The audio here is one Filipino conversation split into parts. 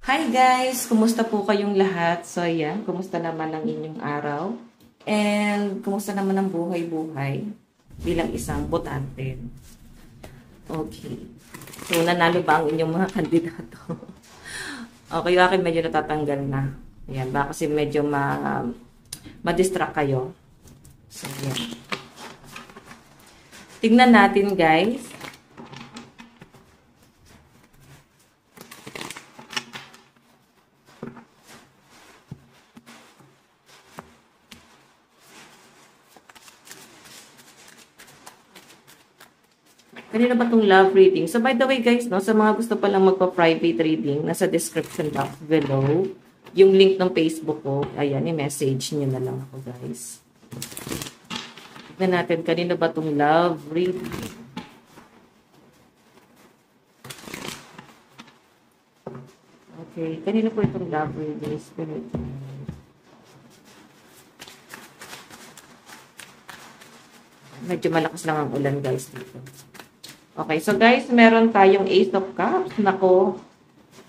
Hi guys! Kumusta po kayong lahat? So ayan, kumusta naman ang inyong araw? And kumusta naman ang buhay-buhay bilang isang botante? Okay. So nanalo ba ang inyong mga kandidato? Okay, akin medyo natatanggal na. Ayan, baka kasi medyo ma-distract kayo. So ayan. Tingnan natin guys. Kanina ba itong love reading? So, by the way, guys, no, sa mga gusto palang magpa-private reading, nasa description box below, yung link ng Facebook ko, ayan, i-message nyo na lang ako, guys. Tignan natin, kanina ba itong love reading? Okay, kanina po itong love reading. Spirit. Medyo malakas lang ang ulan, guys, dito. Okay, so guys, meron tayong Ace of Cups. Nako,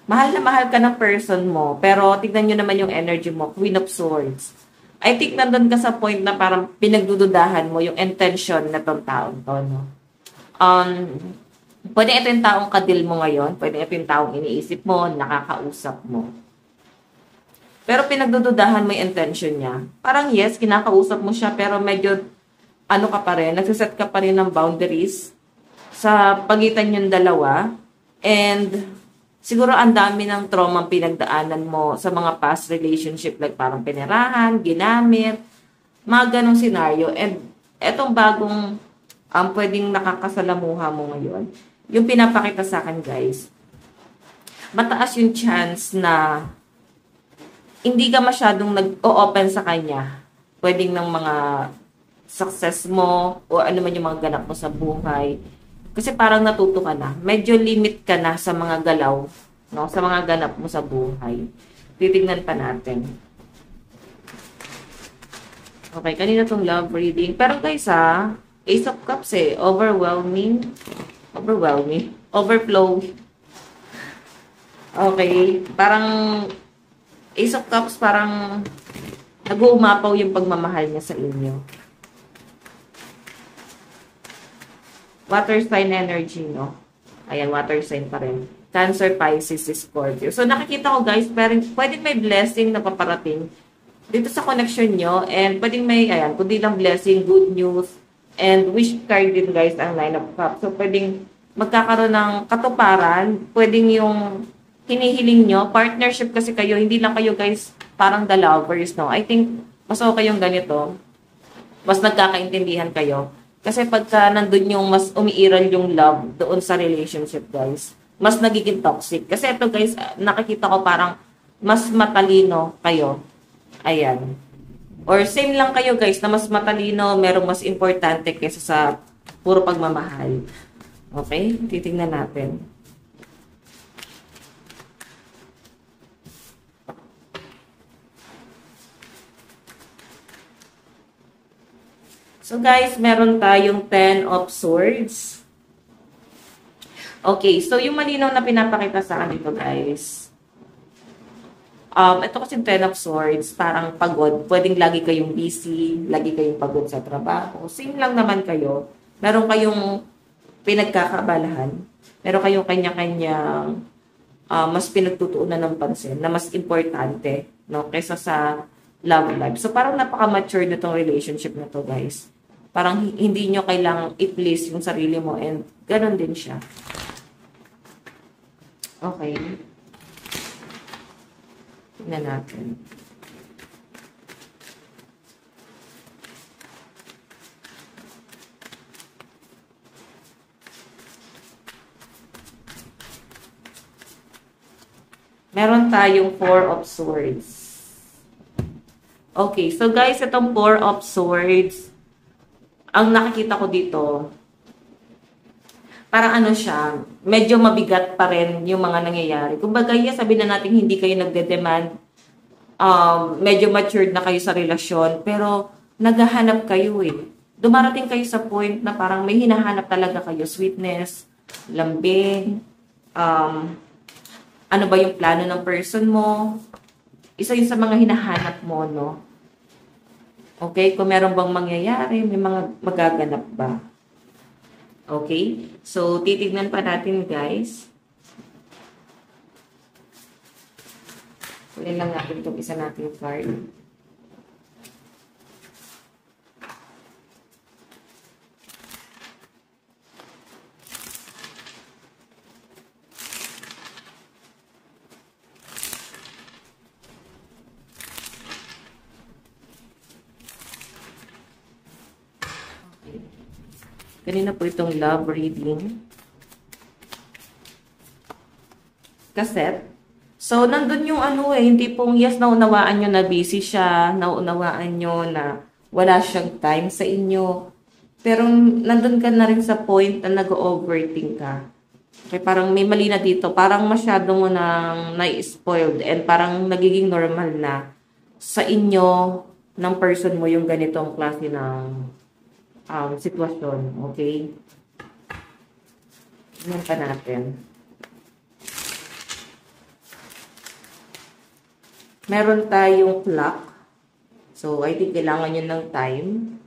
mahal na mahal ka ng person mo. Pero tignan nyo naman yung energy mo. Queen of Swords. I think nandun ka sa point na parang pinagdududahan mo yung intention na tong taong to, no? Pwede ito yung taong kadil mo ngayon. Pwede ito yung taong iniisip mo, nakakausap mo. Pero pinagdududahan mo yung intention niya. Parang yes, kinakausap mo siya, pero medyo ano ka pa rin, nagsiset ka pa rin ng boundaries sa pagitan yung dalawa. And siguro ang dami ng trauma pinagdaanan mo sa mga past relationship, like parang pinirahan, ginamit, mga ganong scenario. And etong bagong pwedeng nakakasalamuha mo ngayon, yung pinapakita sa akin guys, mataas yung chance na hindi ka masyadong nag-o-open sa kanya. Pwedeng ng mga success mo o ano man yung mga ganap mo sa buhay. Kasi parang natuto ka na. Medyo limit ka na sa mga galaw, no? Sa mga ganap mo sa buhay. Titignan pa natin. Okay, kanina tong love reading. Pero guys Ace of Cups overwhelming. Overwhelming. Overflow. Okay, parang Ace of Cups parang nag-uumapaw yung pagmamahal niya sa inyo. Water sign energy, no? Ayan, water sign pa rin. Cancer, Pisces, Scorpio. So, nakikita ko, guys, pwedeng may blessing na paparating dito sa connection nyo. And pwedeng may, ayan, kundi lang blessing, good news, and wish card din, guys, ang Nine of Cups. So, pwedeng magkakaroon ng katuparan. Pwedeng yung hinihiling nyo. Partnership kasi kayo. Hindi lang kayo, guys, parang the lovers, no? I think, mas okay yung ganito. Mas nagkakaintindihan kayo. Kasi pagka nandun yung mas umiiral yung love doon sa relationship, guys, mas nagiging toxic. Kasi ito, guys, nakikita ko parang mas matalino kayo. Ayan. Or same lang kayo, guys, na mas matalino, merong mas importante kaysa sa puro pagmamahal. Okay? Titingnan natin. So guys, meron tayong 10 of Swords. Okay, so yung malinaw na pinapakita sa akin dito guys. Ito kasi 10 of Swords, parang pagod. Pwedeng lagi kayong busy, lagi kayong pagod sa trabaho. Same lang naman kayo. Meron kayong pinagkakabalahan. Meron kayong kanya-kanyang mas pinagtutuunan ng pansin na mas importante, no, kaysa sa love life. So parang napaka-mature nitong relationship na to guys. Parang hindi nyo kailangang i-please yung sarili mo and ganon din siya. Okay. Tignan natin. Meron tayong 4 of Swords. Okay, so guys, itong 4 of Swords, ang nakikita ko dito, parang ano siya, medyo mabigat pa rin yung mga nangyayari. Kumbaga, sabihin na natin hindi kayo nagde-demand, medyo matured na kayo sa relasyon, pero naghahanap kayo eh. Dumarating kayo sa point na parang may hinahanap talaga kayo, sweetness, lambing, Ano ba yung plano ng person mo? Isa yun sa mga hinahanap mo, no? Okay? Kung meron bang mangyayari, may mga magaganap ba? Okay? So, titignan pa natin, guys. Kunin lang natin itong isa nating card. Kanina po itong love reading. Cassette. So, nandun yung ano hindi pong yes, naunawaan nyo na busy siya, naunawaan nyo na wala siyang time sa inyo. Pero, nandun ka na rin sa point na nag-overthink ka. Okay, parang may mali na dito. Parang masyado mo nang na-spoiled and parang nagiging normal na sa inyo ng person mo yung ganitong klase ng sitwasyon. Okay? Tingnan pa natin. Meron tayong clock. So, I think kailangan nyo ng time.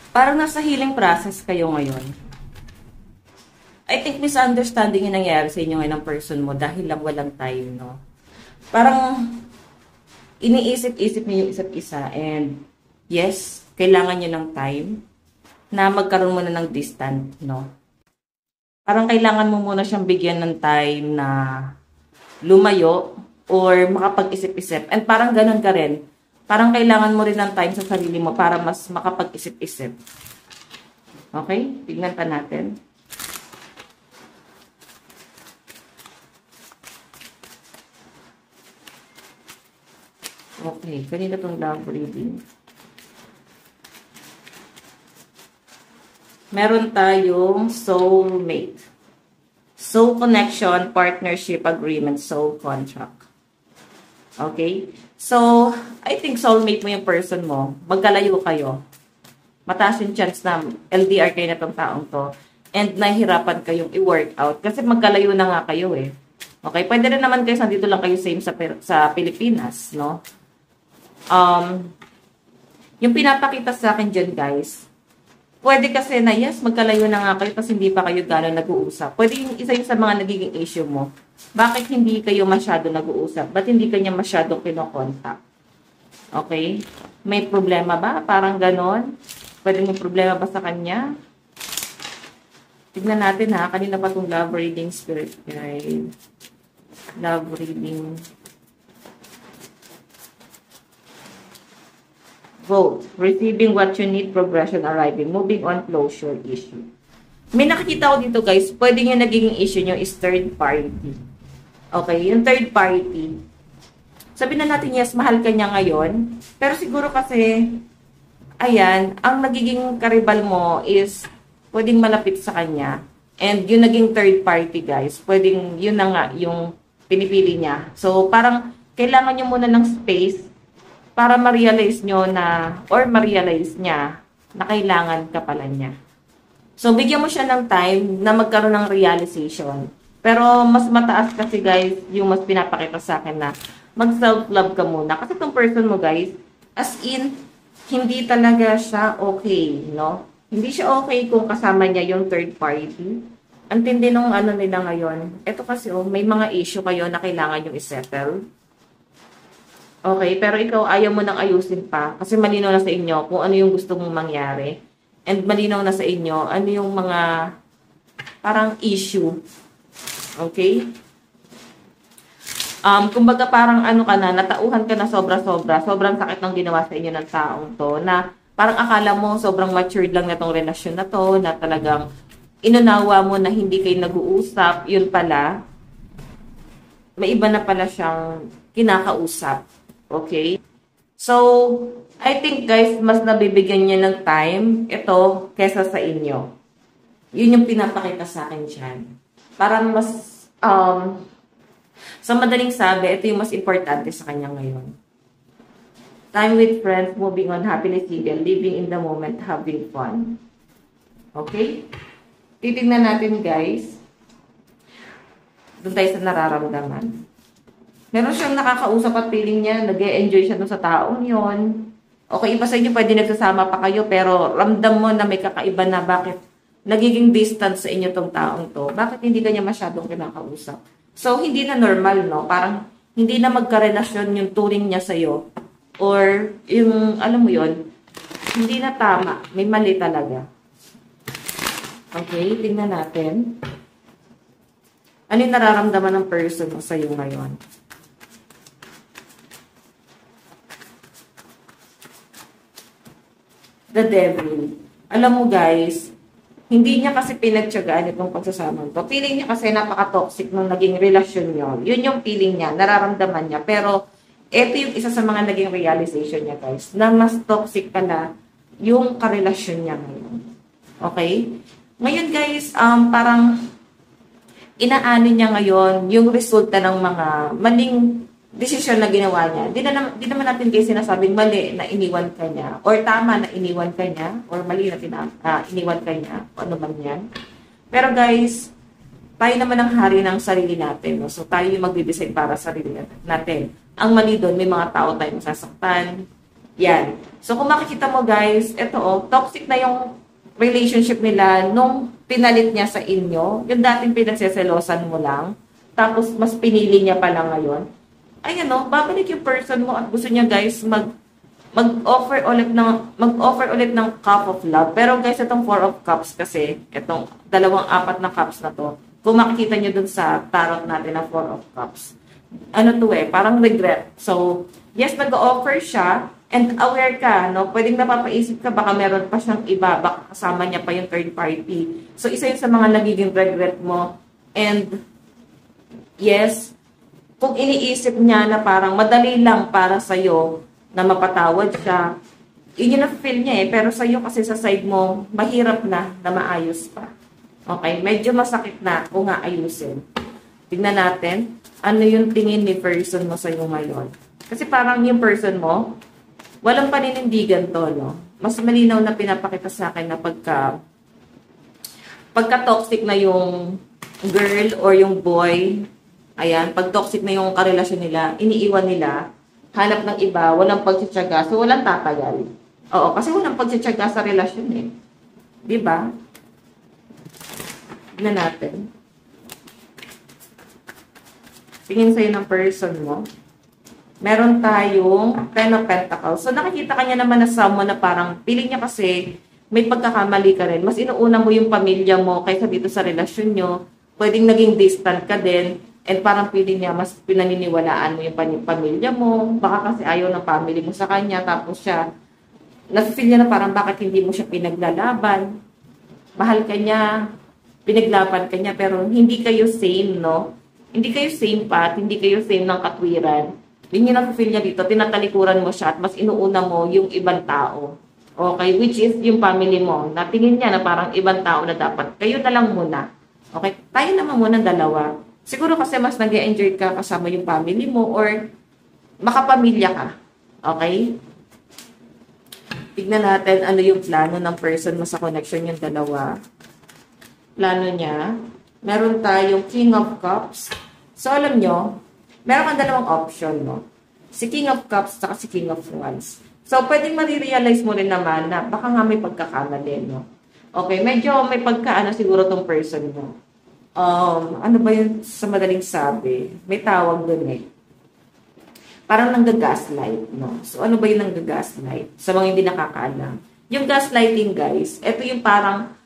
Parang nasa healing process kayo ngayon. I think misunderstanding yung nangyayari sa inyo ngayon ng person mo dahil lang walang time, no? Parang iniisip-isip niyo yung isa't isa and yes, kailangan nyo ng time na magkaroon muna ng distant, no? Parang kailangan mo muna siyang bigyan ng time na lumayo or makapag-isip-isip. And parang ganun ka rin. Parang kailangan mo rin ng time sa sarili mo para mas makapag-isip-isip. Okay? Tignan pa natin. Okay. Kanina itong love reading. Meron tayong soulmate. Soul connection, partnership agreement, soul contract. Okay? So, I think soulmate mo yung person mo. Magkalayo kayo. Mataas yung chance na LDR kayo na tong taong to. And nahihirapan kayong i-work out. Kasi magkalayo na nga kayo eh. Okay? Pwede rin naman kayo, nandito lang kayo same sa Pilipinas, no? Yung pinapakita sa akin dyan, guys, pwede kasi na, yes, magkalayo na nga kayo kasi hindi pa kayo gano'n nag-uusap. Pwede yung isa yung sa mga nagiging issue mo. Bakit hindi kayo masyado nag-uusap? Ba't hindi kanya masyado kinokontak? Okay? May problema ba? Parang gano'n? Pwede may problema ba sa kanya? Tignan natin ha. Kanina pa itong love reading, spirit guide. Love reading. Vote. Receiving what you need, progression arriving. Moving on, closure issue. May nakikita ko dito guys, pwede yung nagiging issue nyo is third party. Okay, yung third party. Sabihin na natin, yes, mahal ka niya ngayon. Pero siguro kasi, ayan, ang nagiging karibal mo is pwedeng malapit sa kanya. And yung naging third party guys, pwedeng yun na nga yung pinipili niya. So parang kailangan nyo muna ng space para ma-realize nyo na, or ma-realize niya na kailangan ka pala niya. So, bigyan mo siya ng time na magkaroon ng realization. Pero, mas mataas kasi guys, yung mas pinapakita sa akin na mag-self-love ka muna. Kasi itong person mo guys, as in, hindi talaga siya okay, no? Hindi siya okay kung kasama niya yung third party. Ang tindi nung ano nila ngayon. Ito kasi, may mga issue kayo na kailangan yung isettle. Okay, pero ikaw ayaw mo nang ayusin pa kasi malinaw na sa inyo kung ano yung gusto mong mangyari. And malinaw na sa inyo ano yung mga parang issue. Okay? Kumbaga parang ano ka na, natauhan ka na sobra-sobra. Sobrang sakit ng ginawa sa inyo ng taong to na parang akala mo sobrang matured lang na tong relasyon na to, na talagang inunawa mo na hindi kayo nag-uusap. Yun pala, may iba na pala siyang kinakausap. Okay? So, I think guys, mas nabibigyan niya ng time ito kesa sa inyo. Yun yung pinapakita sa akin dyan. Parang mas, sa madaling sabi, ito yung mas importante sa kanya ngayon. Time with friends, moving on, happily single, living in the moment, having fun. Okay? Titignan natin guys. Doon tayo sa nararamdaman. Meron siyang nakakausap at feeling niya, nag-e-enjoy siya dun sa taong yon. Okay, iba sa inyo, pwede nagsasama pa kayo, pero ramdam mo na may kakaiba na bakit nagiging distance sa inyo tong taong to. Bakit hindi kanya masyadong kinakausap? So, hindi na normal, no? Parang hindi na magkarelasyon yung turing niya sa'yo. Or, yung, alam mo yon, hindi na tama. May mali talaga. Okay, tingnan natin. Ano yung nararamdaman ng person mo sa'yo ngayon? The Devil. Alam mo guys, hindi niya kasi pinagtiyagaan itong pagsasama to. Feeling niya kasi napaka-toxic nung naging relasyon niyo. Yun yung feeling niya, nararamdaman niya. Pero, ito yung isa sa mga naging realization niya guys, na mas toxic pala yung karelasyon niya ngayon. Okay? Ngayon guys, parang inaano niya ngayon yung resulta ng mga maling desisyon na ginawa niya. Di naman natin kayo sinasabing mali na iniwan ka niya or tama na iniwan ka niya or mali na iniwan ka niya o ano man yan. Pero guys, tayo naman ang hari ng sarili natin. No? So tayo yung magde-decide para sa sarili natin. Ang mali doon, may mga tao tayong masasaktan. Yan. So kung makikita mo guys, ito toxic na yung relationship nila nung pinalit niya sa inyo. Yung dating pinagseselosan mo lang. Tapos mas pinili niya pala ngayon. Ayan babalik yung person mo at gusto niya guys mag-offer ulit ng cup of love. Pero guys, itong 4 of cups kasi, itong 4 na cups na to, kung makikita niyo dun sa tarot natin na 4 of cups, ano to parang regret. So, yes, nag-offer siya and aware ka, no? Pwedeng napapaisip ka, baka meron pa siyang iba, baka kasama niya pa yung third party. So, isa yun sa mga nagiging regret mo. And, yes, kung iniisip niya na parang madali lang para sa'yo na mapatawad siya, yun yung na-feel niya pero sa'yo kasi sa side mo, mahirap na maayos pa. Okay? Medyo masakit na kung aayusin. Tignan natin, ano yung tingin ni person mo sa'yo ngayon. Kasi parang yung person mo, walang paninindigan to, no? Mas malinaw na pinapakita sa akin na pagka-toxic na yung girl or yung boy, ayan, pag toxic na yung karelasyon nila, iniiwan nila, hanap ng iba, walang pagtsatsaga, so walang tatagal. Oo, kasi walang pagtsatsaga sa relasyon Diba? Tignan natin. Tingin sa'yo ng person mo. Meron tayong 10 of Pentacles. So nakikita ka niya naman na someone na parang, piling niya kasi, may pagkakamali ka rin. Mas inuuna mo yung pamilya mo kaysa dito sa relasyon nyo. Pwedeng naging distant ka din. And parang feeling niya, mas pinaniniwalaan mo yung pamilya mo. Baka kasi ayaw ng family mo sa kanya. Tapos siya, nafe-feel niya na parang bakit hindi mo siya pinaglalaban. Mahal ka niya, pinaglaban ka niya, pero hindi kayo same, no? Hindi kayo same path, hindi kayo same ng katwiran. Yun yung nafe-feel niya dito, tinatalikuran mo siya at mas inuuna mo yung ibang tao. Okay? Which is yung family mo. Natingin niya na parang ibang tao na dapat. Kayo na lang muna. Okay? Tayo naman muna dalawa. Siguro kasi mas nag-e-enjoy ka kasama yung family mo or makapamilya ka. Okay? Tignan natin ano yung plano ng person mo sa connection yung dalawa. Plano niya. Meron tayong King of Cups. So, alam nyo, meron kang dalawang option, no? Si King of Cups at si King of Wands. So, pwedeng marirealize mo rin naman na baka nga may pagkakamali, no? Okay, medyo may pagkaano siguro tong person mo. Ano ba yun sa madaling sabi? May tawag dun Parang nanggagaslight, no? So, ano ba yung nanggagaslight? Sa mga hindi nakakaalam. Yung gaslighting, guys, ito yung parang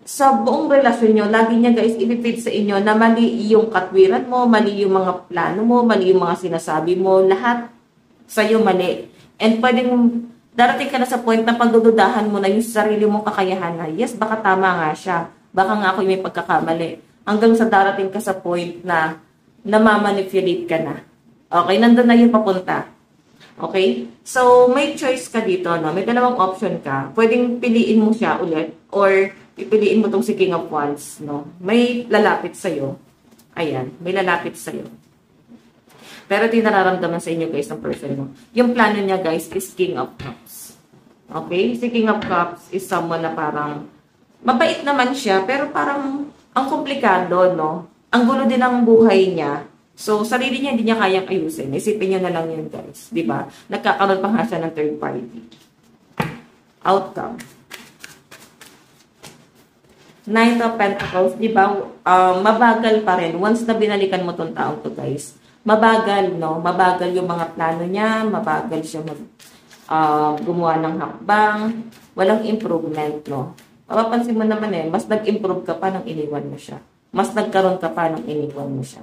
sa buong relasyon nyo, lagi niya, guys, i-feed sa inyo na mali yung katwiran mo, mali yung mga plano mo, mali yung mga sinasabi mo, lahat sa'yo mali. And pwedeng darating ka na sa point na pagdududahan mo na yung sarili mong kakayahan na, yes, baka tama nga siya. Baka nga ako yung may pagkakamali. Hanggang sa darating ka sa point na namamanipulate ka na. Okay, nandun na yung papunta. Okay? So, may choice ka dito, no? May dalawang option ka. Pwedeng piliin mo siya ulit or pipiliin mo tong si King of Wands, no? May lalapit sa'yo. Ayan, may lalapit sa'yo. Pero di nararamdaman sa inyo, guys, ng person mo. Yung plano niya, guys, is King of Cups. Okay? Si King of Cups is someone na parang mabait naman siya, pero parang ang komplikado, no? Ang gulo din ng buhay niya. So, sarili niya, hindi niya kayang ayusin. Isipin niyo na lang yun, guys. Di ba? Nagkakaroon pa nga siya ng third party. Outcome. Knight of Pentacles, di ba? Mabagal pa rin. Once na binalikan mo tong taong to, guys, mabagal, no? Mabagal yung mga plano niya, mabagal siya gumawa ng hakbang, walang improvement, no? Mapapansin mo naman mas nag-improve ka pa nang iniwan mo siya. Mas nagkaroon ka pa nang iniwan mo siya.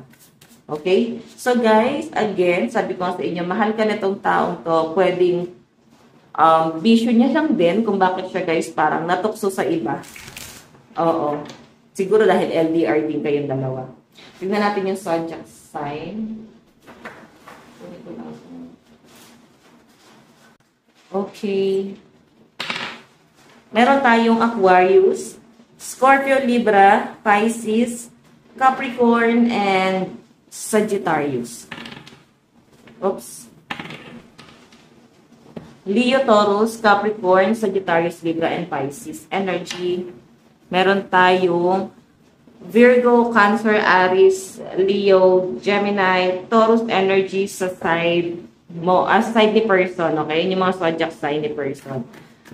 Okay? So guys, again, sabi ko sa inyo, mahal ka na itong taong to, pwedeng bisyo niya lang din kung bakit siya, guys, parang natukso sa iba. Oo. Siguro dahil LDR din kayong dalawa. Tignan natin yung zodiac sign. Okay. Meron tayong Aquarius, Scorpio, Libra, Pisces, Capricorn, and Sagittarius. Oops. Leo, Taurus, Capricorn, Sagittarius, Libra, and Pisces. Energy. Meron tayong Virgo, Cancer, Aries, Leo, Gemini, Taurus energy sa side mo, as side ni person, okay? Yung mga zodiac sign ni person.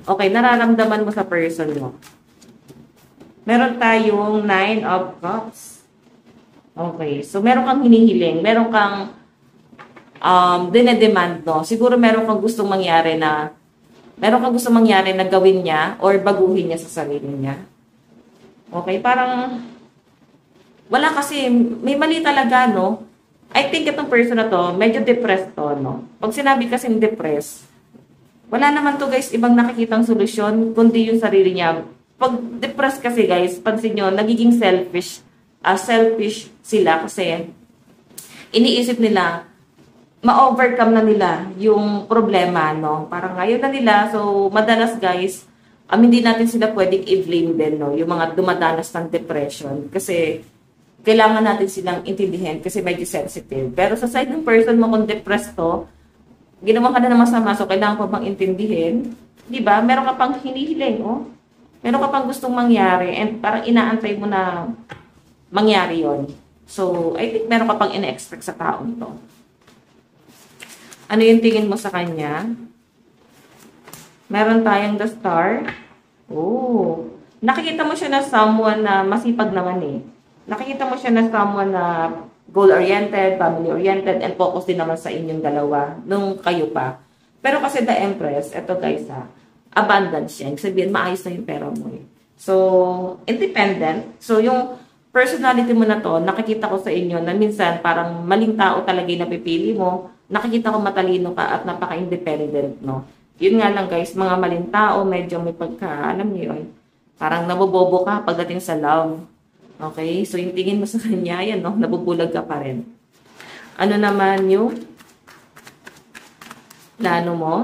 Okay, nararamdaman mo sa person mo. Meron tayong 9 of Cups. Okay, so meron kang hinihiling, meron kang dinedemand, no? Siguro meron kang gustong mangyari na gawin niya or baguhin niya sa sarili niya. Okay, parang wala kasi, may mali talaga, no? I think itong person na to, medyo depressed to, no? Pag sinabi kasing depressed, wala naman to, guys, ibang nakikitang solusyon, kundi yung sarili niya. Pag depressed kasi, guys, pansin nyo, nagiging selfish sila kasi iniisip nila, ma-overcome na nila yung problema, no? Parang ngayon na nila, so madalas, guys, hindi natin sila pwedeng i-blame din, no? Yung mga dumadanas ng depression. Kasi, kailangan natin silang intindihin kasi medyo sensitive. Pero sa side ng person mo, kung depressed to, ginawa ka na ng masama, so kailangan pa bang intindihin? Diba? Meron ka pang hinihiling, oh? Meron ka pang gustong mangyari and parang inaantay mo na mangyari yon. So, I think meron ka pang ina-expect sa taong to. Ano yung tingin mo sa kanya? Meron tayong the Star. Oh. Nakikita mo siya na someone na masipag naman eh. Nakikita mo siya na someone na goal-oriented, family-oriented, and focus din naman sa inyong dalawa nung kayo pa. Pero kasi the Empress, eto guys abundance siya. Sabihin, maayos na yung pera mo eh. So, independent. So, yung personality mo na to, nakikita ko sa inyo na minsan parang maling tao talaga yung napipili mo. Nakikita ko matalino ka at napaka-independent, no? Yun nga lang guys, mga maling tao, medyo may alam niyo yun, parang nabobobo ka pagdating sa love. Okay? So, yung tingin mo sa kanya, yan, no? Nabubulag ka pa rin. Ano naman yung plano mo?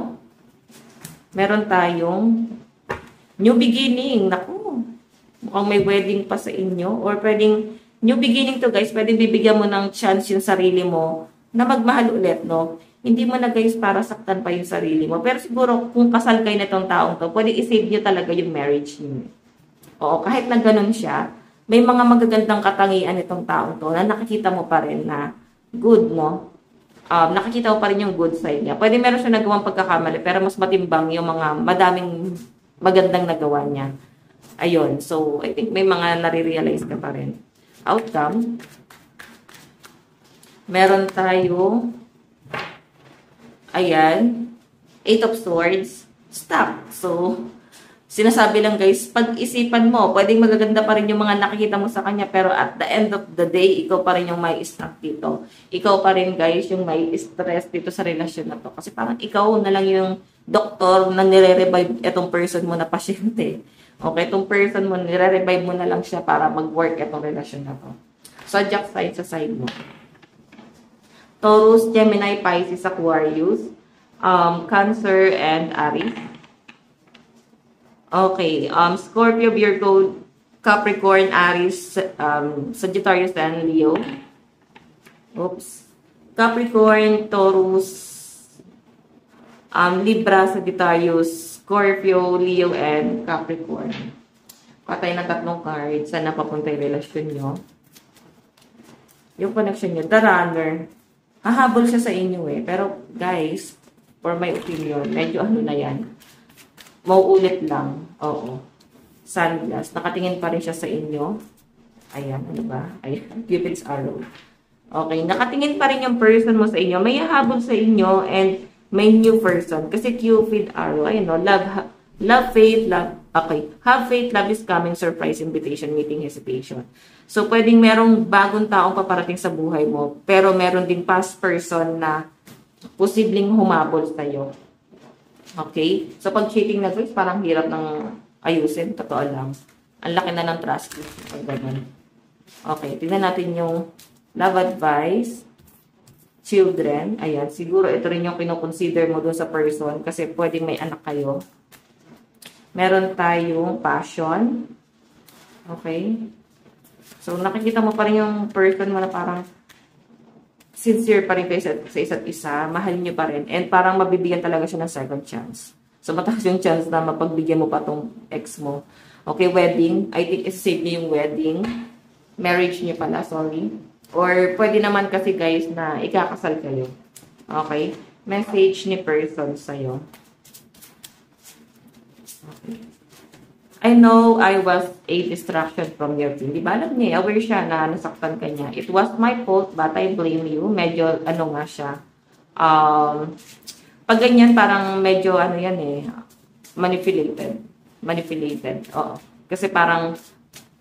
Meron tayong new beginning. Naku, mukhang may wedding pa sa inyo. Or pwedeng, new beginning to guys, pwedeng bibigyan mo ng chance yung sarili mo na magmahal ulit, no? Hindi mo na guys para saktan pa yung sarili mo. Pero siguro kung kasal kayo na itong taong to, pwede i-save nyo talaga yung marriage niyo. Oo, kahit na ganun siya, may mga magagandang katangian itong taong to na nakikita mo pa rin na good, no? Nakikita mo pa rin yung good side niya. Pwede meron siya nagawang pagkakamali, pero mas matimbang yung mga madaming magandang nagawa niya. Ayun. So, I think may mga nare-realize ka pa rin. Outcome. Meron tayo ayan, 8 of Swords, stop. So, sinasabi lang guys, pag-isipan mo, pwedeng magaganda pa rin yung mga nakikita mo sa kanya, pero at the end of the day, ikaw pa rin yung may stuck dito. Ikaw pa rin guys, yung may stress dito sa relasyon na to. Kasi parang ikaw na lang yung doktor na nire-revive itong person mo na pasyente. Okay, itong person mo, nire-revive mo na lang siya para mag-work itong relasyon na to. Zodiac sign sa side mo. Taurus, Gemini, Pisces, Aquarius, Cancer, and Aries. Okay, Scorpio, Virgo, Capricorn, Aries, Sagittarius, and Leo. Oops. Capricorn, Taurus, Libra, Sagittarius, Scorpio, Leo, and Capricorn. Patay na 3 cards. Saan napapunta yung relasyon nyo? Yung connection niya, the runner, hahabol siya sa inyo eh. Pero guys, for my opinion, medyo ano na yan. Mauulit lang. Oo. Sunglass. Nakatingin pa rin siya sa inyo. Ayan, ano ba? Ayan, Cupid's arrow. Okay, nakatingin pa rin yung person mo sa inyo. May hahabol sa inyo and may new person. Kasi Cupid arrow, ayun no, love, faith, love. Okay, have faith, love is coming, surprise, invitation, meeting, hesitation. So, pwedeng merong bagong taong paparating sa buhay mo, pero meron din past person na posibleng humabol sa'yo. Okay? So, pag cheating na guys, parang hirap ng ayusin. Totoo lang. Ang laki na ng trust. Pag ganun. Okay, tingnan natin yung love advice. Children. Ayan, siguro ito rin yung kinoconsider mo dun sa person kasi pwedeng may anak kayo. Meron tayong passion. Okay? So, nakikita mo pa rin yung person mo na parang sincere pa rin kayo sa isa't isa. Mahal niyo pa rin. And parang mabibigyan talaga siya ng second chance. So, mataas yung chance na mapagbigyan mo pa tong ex mo. Okay, wedding. I think isa-save niyo yung wedding. Marriage niyo pala, sorry. Or pwede naman kasi guys na ikakasal kayo. Okay? Message ni person sa'yo. Okay. I know I was a distraction from your team. Di ba alam niya, aware siya na nasaktan ka niya. It was my fault, but I blame you. Medyo, ano nga siya. Pag ganyan, parang medyo, ano yan eh, manipulated. Manipulated, oo. Kasi parang,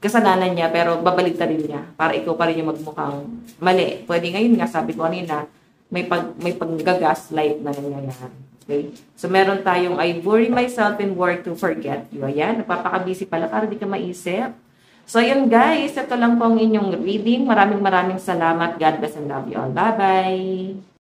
kasalanan niya, pero babalik ta rin niya. Para ikaw pa rin yung magmukhang mali. Pwede ngayon nga, sabi ko kanina, may pag-gaslight na nangyayari. Okay? So, meron tayong, I worry myself and work to forget you. Ayan, nagpapaka-busy pala para di ka maisip. So, yun guys, ito lang po ang inyong reading. Maraming salamat. God bless and love you all. Bye-bye!